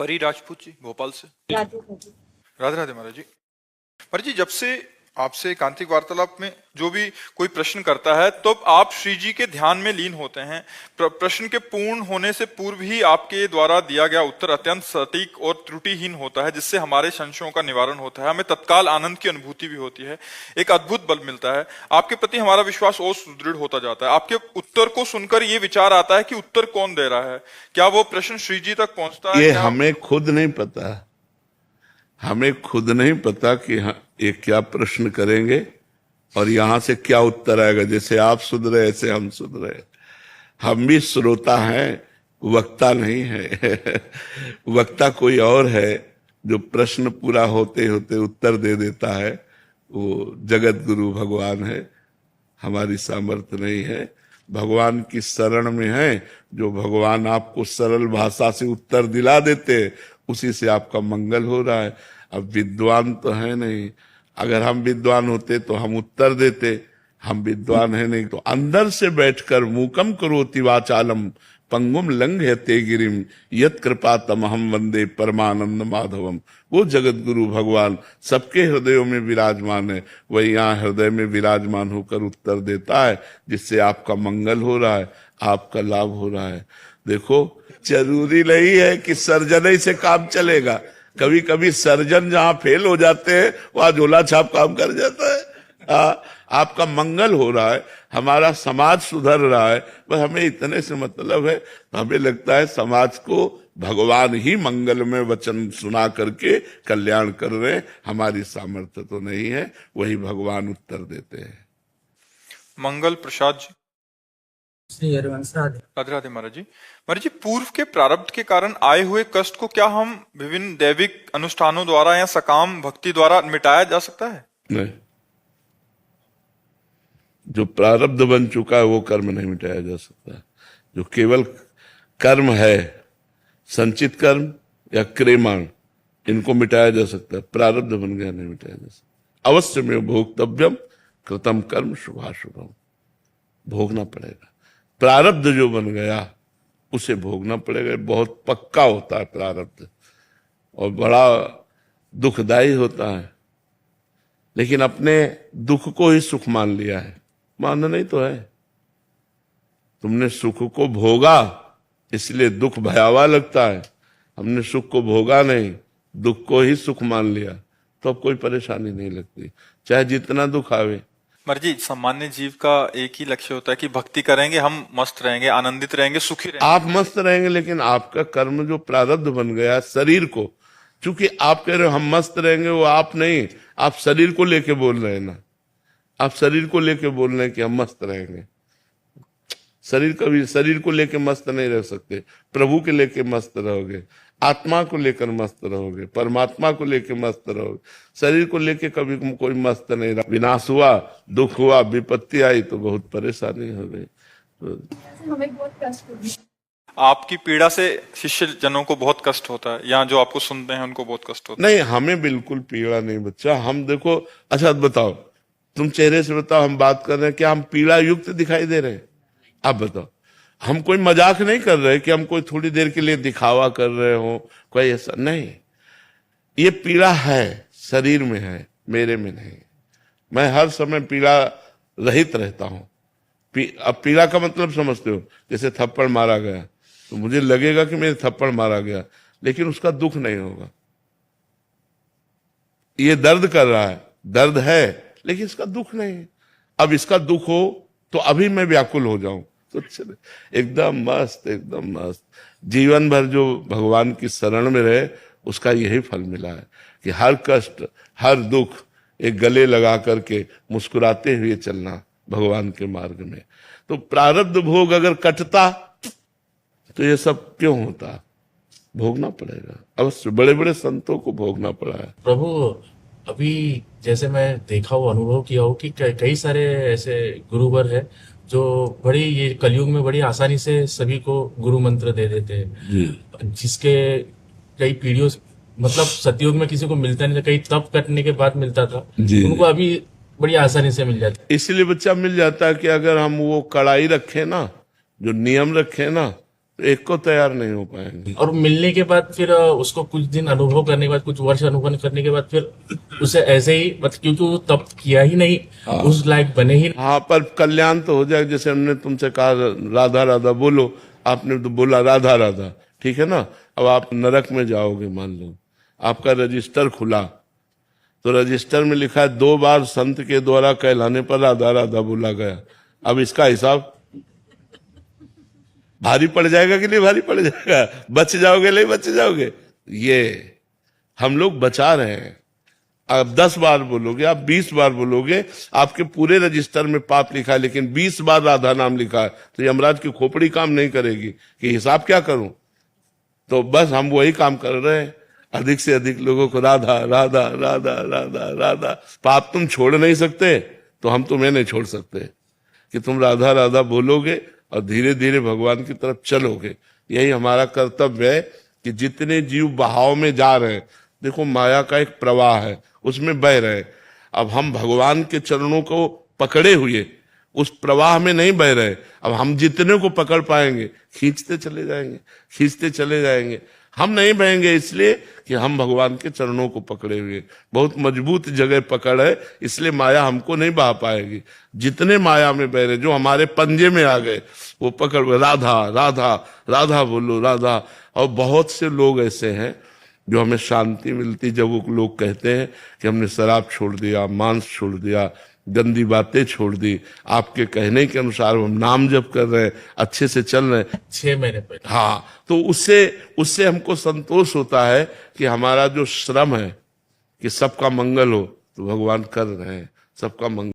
परी राजपूत जी भोपाल से। राधे राधे। राधे राधे महाराज जी। महाराज जी, जब से आपसे एकांतिक वार्तालाप में जो भी कोई प्रश्न करता है तो आप श्री जी के ध्यान में लीन होते हैं। प्रश्न के पूर्ण होने से पूर्व ही आपके द्वारा दिया गया उत्तर अत्यंत सटीक और त्रुटिहीन होता है, जिससे हमारे संशयों का निवारण होता है, हमें तत्काल आनंद की अनुभूति भी होती है, एक अद्भुत बल मिलता है। आपके प्रति हमारा विश्वास और सुदृढ़ होता जाता है। आपके उत्तर को सुनकर ये विचार आता है कि उत्तर कौन दे रहा है, क्या वो प्रश्न श्री जी तक पहुंचता है? ये हमें खुद नहीं पता, हमें खुद नहीं पता कि ये क्या प्रश्न करेंगे और यहां से क्या उत्तर आएगा। जैसे आप सुधरे ऐसे हम सुधरे। हम भी श्रोता हैं, वक्ता नहीं है। वक्ता कोई और है जो प्रश्न पूरा होते होते उत्तर दे देता है, वो जगत गुरु भगवान है। हमारी सामर्थ्य नहीं है, भगवान की शरण में है। जो भगवान आपको सरल भाषा से उत्तर दिला देते, उसी से आपका मंगल हो रहा है। अब विद्वान तो है नहीं, अगर हम विद्वान होते तो हम उत्तर देते। हम विद्वान है नहीं, तो अंदर से बैठकर मूकम करोति वाचालम पंगुम लंघयते गिरिम यत कृपा तमहम वंदे परमानंद माधवम। वो जगत गुरु भगवान सबके हृदयों में विराजमान है, वही यहाँ हृदय में विराजमान होकर उत्तर देता है, जिससे आपका मंगल हो रहा है, आपका लाभ हो रहा है। देखो, जरूरी नहीं है कि सर्जन ही से काम चलेगा। कभी कभी सर्जन जहां फेल हो जाते हैं वहां झोला छाप काम कर जाता है। आपका मंगल हो रहा है, हमारा समाज सुधर रहा है, बस हमें इतने से मतलब है। हमें लगता है समाज को भगवान ही मंगल में वचन सुना करके कल्याण कर रहे हैं। हमारी सामर्थ्य तो नहीं है, वही भगवान उत्तर देते हैं। मंगल प्रसाद जी। श्री हरिवंश राधे। राधे राधे महाराज जी। महाराज जी, पूर्व के प्रारब्ध के कारण आए हुए कष्ट को क्या हम विभिन्न दैविक अनुष्ठानों द्वारा या सकाम भक्ति द्वारा मिटाया जा सकता है? नहीं, जो प्रारब्ध बन चुका है वो कर्म नहीं मिटाया जा सकता। जो केवल कर्म है, संचित कर्म या क्रियमाण, इनको मिटाया जा सकता है। प्रारब्ध बन गया नहीं मिटाया जा सकता। अवश्य में भोक्तव्यम कृतम कर्म शुभाशुभम, भोगना पड़ेगा। प्रारब्ध जो बन गया उसे भोगना पड़ेगा। बहुत पक्का होता है प्रारब्ध और बड़ा दुखदाई होता है, लेकिन अपने दुख को ही सुख मान लिया है। मानना नहीं तो है, तुमने सुख को भोगा इसलिए दुख भयावह लगता है। हमने सुख को भोगा नहीं, दुख को ही सुख मान लिया, तो अब कोई परेशानी नहीं लगती, चाहे जितना दुख आवे। महाराज जी, सामान्य जीव का एक ही लक्ष्य होता है कि भक्ति करेंगे, हम मस्त रहेंगे, आनंदित रहेंगे, सुखी रहेंगे। आप मस्त रहेंगे, लेकिन आपका कर्म जो प्रारब्ध बन गया शरीर को, चूंकि आप कह रहे हो हम मस्त रहेंगे, वो आप नहीं, आप शरीर को लेके बोल रहे हैं ना। आप शरीर को लेके बोल रहे हैं कि हम मस्त रहेंगे। शरीर को लेके मस्त नहीं रह सकते। प्रभु के लेके मस्त रहोगे, आत्मा को लेकर मस्त रहोगे, परमात्मा को लेके मस्त रहोगे। शरीर को लेके कभी कोई मस्त नहीं रहा। विनाश हुआ, दुख हुआ, विपत्ति आई तो बहुत परेशानी हो गई। हमें बहुत कष्ट हो गया। आपकी पीड़ा से शिष्य जनों को बहुत कष्ट होता है, या जो आपको सुनते हैं उनको बहुत कष्ट होता है? नहीं, हमें बिल्कुल पीड़ा नहीं बच्चा। हम देखो, अच्छा बताओ, तुम चेहरे से बताओ, हम बात कर रहे हैं, क्या हम पीड़ा युक्त दिखाई दे रहे हैं? आप बताओ। हम कोई मजाक नहीं कर रहे कि हम कोई थोड़ी देर के लिए दिखावा कर रहे हो, कोई ऐसा नहीं। ये पीड़ा है, शरीर में है, मेरे में नहीं। मैं हर समय पीड़ा रहित रहता हूं। अब पीड़ा का मतलब समझते हो? जैसे थप्पड़ मारा गया तो मुझे लगेगा कि मेरे थप्पड़ मारा गया, लेकिन उसका दुख नहीं होगा। ये दर्द कर रहा है, दर्द है, लेकिन इसका दुख नहीं है। अब इसका दुख हो तो अभी मैं व्याकुल हो जाऊं तो चले, एकदम मस्त, एकदम मस्त। जीवन भर जो भगवान की शरण में रहे, उसका यही फल मिला है कि हर कष्ट, हर दुख एक गले लगा करके मुस्कुराते हुए चलना भगवान के मार्ग में। तो प्रारब्ध भोग अगर कटता तो ये सब क्यों होता? भोगना पड़ेगा, अवश्य। बड़े बड़े संतों को भोगना पड़ा है। प्रभु, अभी जैसे मैं देखा हो, अनुभव किया हो कि कई सारे ऐसे गुरुवर है जो बड़ी, ये कलयुग में बड़ी आसानी से सभी को गुरु मंत्र दे देते हैं, जिसके कई पीढ़ियों, मतलब सतयुग में किसी को मिलता नहीं था, कई तप करने के बाद मिलता था, उनको अभी बड़ी आसानी से मिल जाता है। इसलिए बच्चा मिल जाता है कि अगर हम वो कड़ाई रखें ना, जो नियम रखें ना, तो एक को तैयार नहीं हो पाएंगे। और मिलने के बाद फिर उसको कुछ दिन अनुभव करने के बाद, कुछ वर्ष अनुभव करने के बाद फिर उसे ऐसे ही मतलब, क्योंकि वो तब किया ही नहीं, उस लायक बने ही नहीं। हाँ, पर कल्याण तो हो जाए। जैसे हमने तुमसे कहा राधा राधा बोलो, आपने तो बोला राधा राधा, ठीक है ना। अब आप नरक में जाओगे, मान लो आपका रजिस्टर खुला, तो रजिस्टर में लिखा है 2 बार संत के द्वारा कहलाने पर राधा राधा बोला गया। अब इसका हिसाब भारी पड़ जाएगा कि नहीं भारी पड़ जाएगा? बच जाओगे नहीं बच जाओगे? ये हम लोग बचा रहे हैं। आप 10 बार बोलोगे, आप 20 बार बोलोगे, आपके पूरे रजिस्टर में पाप लिखा है, लेकिन 20 बार राधा नाम लिखा है, तो यमराज की खोपड़ी काम नहीं करेगी कि हिसाब क्या करूं। तो बस हम वही काम कर रहे हैं, अधिक से अधिक लोगों को राधा राधा राधा राधा राधा। पाप तुम छोड़ नहीं सकते, तो हम तुम्हें नहीं छोड़ सकते कि तुम राधा राधा बोलोगे और धीरे धीरे भगवान की तरफ चलोगे। यही हमारा कर्तव्य है कि जितने जीव बहाव में जा रहे हैं, देखो माया का एक प्रवाह है, उसमें बह रहे हैं। अब हम भगवान के चरणों को पकड़े हुए उस प्रवाह में नहीं बह रहे। अब हम जितने को पकड़ पाएंगे खींचते चले जाएंगे, खींचते चले जाएंगे। हम नहीं बहेंगे इसलिए कि हम भगवान के चरणों को पकड़े हुए, बहुत मजबूत जगह पकड़ है, इसलिए माया हमको नहीं बहा पाएगी। जितने माया में बह रहे, जो हमारे पंजे में आ गए, वो पकड़ राधा राधा राधा बोलो राधा। और बहुत से लोग ऐसे हैं जो हमें शांति मिलती जब वो लोग कहते हैं कि हमने शराब छोड़ दिया, मांस छोड़ दिया, गंदी बातें छोड़ दी, आपके कहने के अनुसार हम नाम जप कर रहे हैं, अच्छे से चल रहे हैं। 6 महीने पहले। हाँ, तो उससे हमको संतोष होता है कि हमारा जो श्रम है कि सबका मंगल हो, तो भगवान कर रहे हैं सबका मंगल।